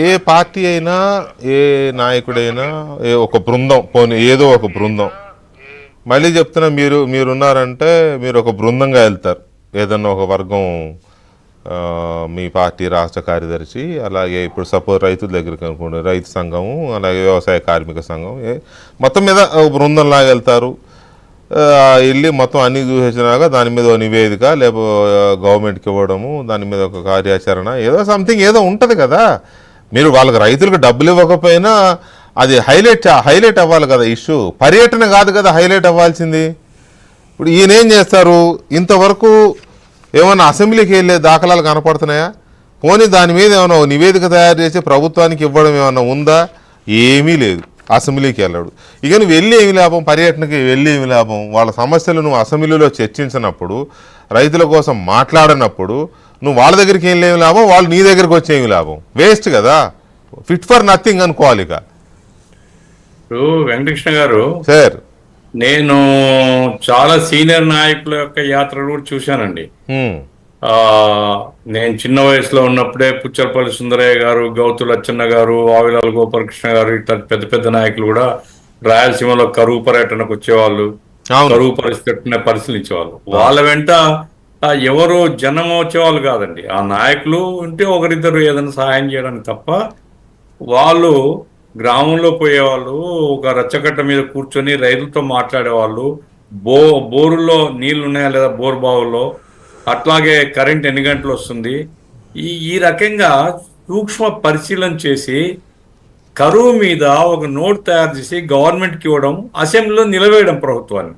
ఏ party అయినా, ఏ నాయకుడైనా, ఒక బృందం పోనీ ఏదో ఒక బృందం, మళ్ళీ చెప్తున్నా, మీరున్నారంటే మీరు ఒక బృందంగా వెళ్తారు. ఏదన్నా ఒక వర్గం, మీ పార్టీ రాష్ట్ర కార్యదర్శి, అలాగే ఇప్పుడు సపోజ్ రైతుల దగ్గరికి అనుకోండి రైతు సంఘము, అలాగే వ్యవసాయ కార్మిక సంఘం, మొత్తం మీద ఒక బృందంలాగా వెళ్తారు. వెళ్ళి మొత్తం అన్నీ చూసేసినాక దాని మీద ఒక నివేదిక లేకపోతే గవర్నమెంట్కి ఇవ్వడము, దాని మీద ఒక కార్యాచరణ, ఏదో సంథింగ్ ఏదో ఉంటుంది కదా. మీరు వాళ్ళకి రైతులకు డబ్బులు ఇవ్వకపోయినా అది హైలైట్ అవ్వాలి కదా ఇష్యూ. పర్యటన కాదు కదా హైలైట్ అవ్వాల్సింది. ఇప్పుడు ఈయనేం చేస్తారు, ఇంతవరకు ఏమన్నా అసెంబ్లీకి వెళ్ళే దాఖలాలు కనపడుతున్నాయా? పోనీ దాని మీద ఏమైనా నివేదిక తయారు చేసి ప్రభుత్వానికి ఇవ్వడం ఏమన్నా ఉందా? ఏమీ లేదు. అసెంబ్లీకి వెళ్ళాడు. ఇక నువ్వు వెళ్ళి ఏమి లాభం, పర్యటనకి వెళ్ళి ఏమి లాభం? వాళ్ళ సమస్యలు నువ్వు అసెంబ్లీలో చర్చించినప్పుడు, రైతుల కోసం మాట్లాడినప్పుడు నువ్వు వాళ్ళ దగ్గరికి ఏం లేమి లాభం, వాళ్ళు నీ దగ్గరికి వచ్చి ఏమి లాభం? వేస్ట్ కదా, ఫిట్ ఫర్ నథింగ్ అనుకోవాలి. ఇక వెంకటకృష్ణ గారు, సార్ నేను చాలా సీనియర్ నాయకుల యొక్క యాత్రలు కూడా చూశానండి. నేను చిన్న వయసులో ఉన్నప్పుడే పుచ్చలపల్లి సుందరయ్య గారు, గౌతు లచ్చన్న గారు, వావిలాల గోపాలకృష్ణ గారు, ఇట్లా పెద్ద పెద్ద నాయకులు కూడా రాయలసీమలో కరువు పర్యటనకు వచ్చేవాళ్ళు, కరువు పరిస్థితిని పరిశీలించేవాళ్ళు. వాళ్ళ వెంట ఎవరు జనం వచ్చేవాళ్ళు కాదండి. ఆ నాయకులు ఉంటే ఒకరిద్దరు ఏదైనా సహాయం చేయడానికి తప్ప, వాళ్ళు గ్రామంలో పోయేవాళ్ళు, ఒక రచ్చకట్ట మీద కూర్చొని రైతులతో మాట్లాడేవాళ్ళు, బోరుల్లో నీళ్లు ఉన్నాయా లేదా బోర్ బావుల్లో, అట్లాగే కరెంట్ ఎన్ని గంటలు వస్తుంది, ఈ రకంగా సూక్ష్మ పరిశీలన చేసి కరువు మీద ఒక నోట్ తయారు చేసి గవర్నమెంట్కి ఇవ్వడం, అసెంబ్లీలో నిలవేయడం ప్రభుత్వాన్ని.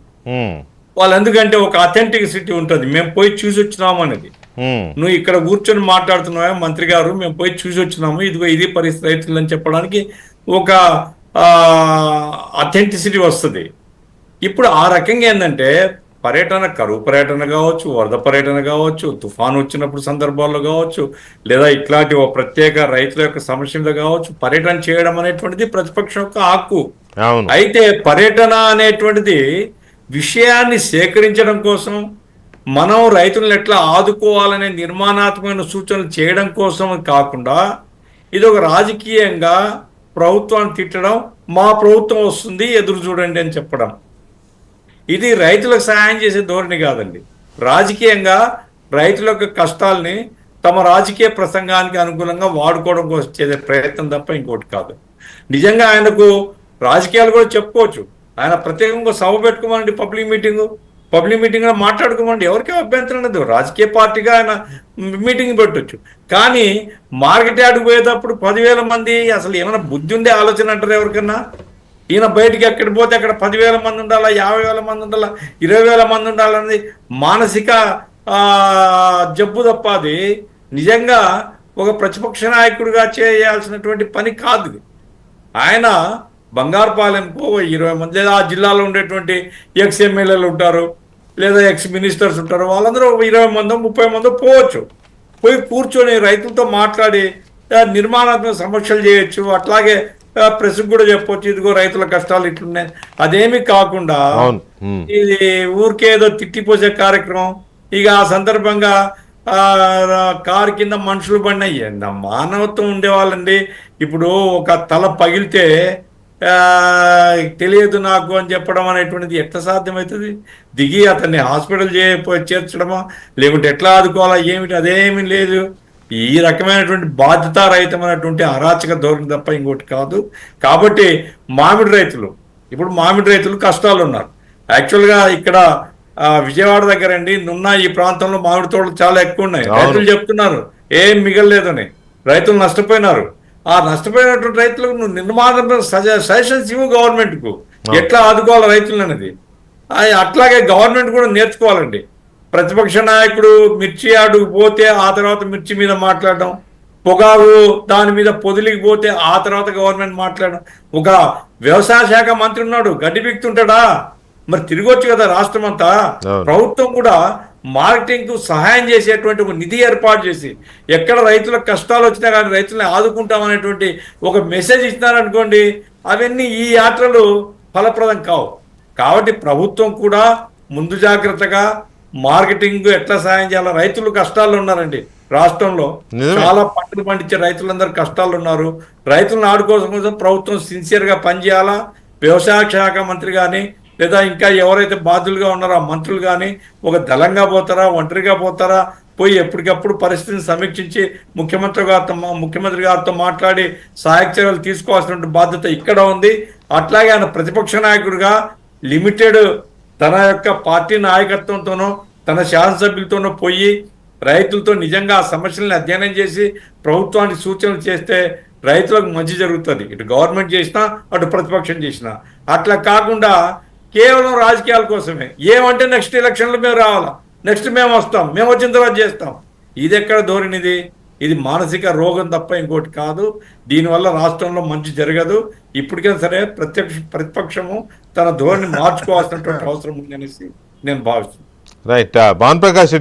వాళ్ళు ఎందుకంటే ఒక అథెంటిసిటీ ఉంటుంది, మేము పోయి చూసి వచ్చినాము అనేది. నువ్వు ఇక్కడ కూర్చొని మాట్లాడుతున్నావా మంత్రి గారు, మేము పోయి చూసి వచ్చినాము, ఇదిగో ఇది పరిస్థితి రైతులు అని చెప్పడానికి ఒక అథెంటిసిటీ వస్తుంది. ఇప్పుడు ఆ రకంగా ఏంటంటే పర్యటన, కరువు పర్యటన కావచ్చు, వరద పర్యటన కావచ్చు, తుఫాను వచ్చినప్పుడు సందర్భాల్లో కావచ్చు, లేదా ఇట్లాంటి ఒక ప్రత్యేక రైతుల యొక్క సమస్య మీద కావచ్చు, పర్యటన చేయడం అనేటువంటిది ప్రతిపక్షం యొక్క హక్కు. అయితే పర్యటన అనేటువంటిది విషయాన్ని సేకరించడం కోసం, మనం రైతులను ఎట్లా ఆదుకోవాలనే నిర్మాణాత్మకమైన సూచనలు చేయడం కోసం కాకుండా, ఇది ఒక రాజకీయంగా ప్రభుత్వాన్ని తిట్టడం, మా ప్రభుత్వం వస్తుంది ఎదురు చూడండి అని చెప్పడం, ఇది రైతులకు సహాయం చేసే ధోరణి కాదండి. రాజకీయంగా రైతుల యొక్క కష్టాలని తమ రాజకీయ ప్రసంగానికి అనుకూలంగా వాడుకోవడం కోసం చేసే ప్రయత్నం తప్ప ఇంకోటి కాదు. నిజంగా ఆయనకు రాజకీయాలు కూడా చెప్పుకోవచ్చు. ఆయన ప్రత్యేకంగా సభ పెట్టుకోమండి, పబ్లిక్ మీటింగ్లో మాట్లాడుకోమండి, ఎవరికీ అభ్యంతరం లేదు. రాజకీయ పార్టీగా ఆయన మీటింగ్ పెట్టవచ్చు. కానీ మార్కెట్ యార్డ్కి పోయేటప్పుడు 10,000 మంది, అసలు ఏమైనా బుద్ధి ఉండే ఆలోచన అంటారు ఎవరికన్నా? ఈయన బయటికి ఎక్కడ పోతే అక్కడ 10,000 మంది ఉండాలా, 50,000 మంది ఉండాలా, 20,000 మంది ఉండాలన్నది మానసిక జబ్బు తప్ప అది నిజంగా ఒక ప్రతిపక్ష నాయకుడిగా చేయాల్సినటువంటి పని కాదు. ఆయన బంగారుపాలెంకు 20 మంది, లేదా ఆ జిల్లాలో ఉండేటువంటి ఎక్స్ ఎమ్మెల్యేలు ఉంటారు, లేదా ఎక్స్ మినిస్టర్స్ ఉంటారు, వాళ్ళందరూ 20 మందో 30 మందో పోవచ్చు. పోయి కూర్చొని రైతులతో మాట్లాడి నిర్మాణాత్మక సమస్యలు చేయొచ్చు. అట్లాగే ప్రెస్కి కూడా చెప్పొచ్చు, ఇదిగో రైతుల కష్టాలు ఇట్లున్నాయి. అదేమి కాకుండా ఇది ఊరికేదో తిట్టిపోసే కార్యక్రమం. ఇక ఆ సందర్భంగా కారు కింద మనుషులు పడినాయి. మానవత్వం ఉండేవాళ్ళండి. ఇప్పుడు ఒక తల పగిలితే తెలియదు నాకు అని చెప్పడం అనేటువంటిది ఎట్లా సాధ్యమవుతుంది? దిగి అతన్ని హాస్పిటల్ చేర్చడమా, లేకుంటే ఎట్లా ఆదుకోవాలా, ఏమిటి? అదేమీ లేదు. ఈ రకమైనటువంటి బాధ్యతారహితమైనటువంటి అరాచక ధోరణి తప్ప ఇంకోటి కాదు. కాబట్టి ఇప్పుడు మామిడి రైతులు కష్టాలు ఉన్నారు. యాక్చువల్గా ఇక్కడ విజయవాడ దగ్గర అండి నున్న ఈ ప్రాంతంలో మామిడి తోటలు చాలా ఎక్కువ ఉన్నాయి. రైతులు చెప్తున్నారు ఏం మిగలలేదని, రైతులు నష్టపోయినారు. ఆ నష్టపోయినటువంటి రైతులకు నువ్వు నిర్మాణ సజెషన్స్ ఇవ్వు గవర్నమెంట్కు, ఎట్లా ఆదుకోవాలి రైతులు అనేది. అట్లాగే గవర్నమెంట్ కూడా నేర్చుకోవాలండి. ప్రతిపక్ష నాయకుడు మిర్చి యార్డుకు పోతే ఆ తర్వాత మిర్చి మీద మాట్లాడడం, పొగాకు దాని మీద పొదిలికి పోతే ఆ తర్వాత గవర్నమెంట్ మాట్లాడడం. ఒక వ్యవసాయ శాఖ మంత్రి ఉన్నాడు, గడ్డి పీకుతుంటాడా? మరి తిరగొచ్చు కదా రాష్ట్రం అంతా. ప్రభుత్వం కూడా మార్కెటింగ్ కు సహాయం చేసేటువంటి ఒక నిధి ఏర్పాటు చేసి, ఎక్కడ రైతులకు కష్టాలు వచ్చినా కానీ రైతులను ఆదుకుంటామనేటువంటి ఒక మెసేజ్ ఇచ్చినారనుకోండి, అవన్నీ ఈ యాత్రలు ఫలప్రదం కావు. కాబట్టి ప్రభుత్వం కూడా ముందు జాగ్రత్తగా మార్కెటింగ్ ఎట్లా సహాయం చేయాలో, రైతులు కష్టాల్లో ఉన్నారండి. రాష్ట్రంలో నిజమే. చాలా పంటలు పండించే రైతులందరూ కష్టాలు ఉన్నారు. రైతులను ఆడుకోసం ప్రభుత్వం సిన్సియర్ గా పనిచేయాలా. వ్యవసాయ శాఖ మంత్రి కానీ లేదా ఇంకా ఎవరైతే బాధ్యులుగా ఉన్నారో ఆ మంత్రులు కానీ ఒక దళంగా పోతారా, ఒంటరిగా పోతారా, పోయి ఎప్పటికప్పుడు పరిస్థితిని సమీక్షించి ముఖ్యమంత్రి గారితో మాట్లాడి సహాయక చర్యలు తీసుకోవాల్సిన బాధ్యత ఇక్కడ ఉంది. అట్లాగే ఆయన ప్రతిపక్ష నాయకుడిగా లిమిటెడ్ తన యొక్క పార్టీ నాయకత్వంతోనో తన శాసనసభ్యులతోనో పోయి రైతులతో నిజంగా ఆ సమస్యలను అధ్యయనం చేసి ప్రభుత్వానికి సూచనలు చేస్తే రైతులకు మంచి జరుగుతుంది. ఇటు గవర్నమెంట్ చేసినా అటు ప్రతిపక్షం చేసినా. అట్లా కాకుండా కేవలం రాజకీయాల కోసమే ఏమంటే నెక్స్ట్ ఎలక్షన్లు మేము రావాలా, నెక్స్ట్ మేము వస్తాం, మేము వచ్చిన తర్వాత చేస్తాం. ఇది ఎక్కడ ధోరణిది? ఇది మానసిక రోగం తప్ప ఇంకోటి కాదు. దీనివల్ల రాష్ట్రంలో మంచి జరగదు. ఇప్పటికైనా సరే ప్రతిపక్షము తన ధోరణి మార్చుకోవాల్సినటువంటి అవసరం ఉంది అనేసి నేను భావిస్తున్నాను. రైట్. భాను ప్రకాష్ రెడ్డి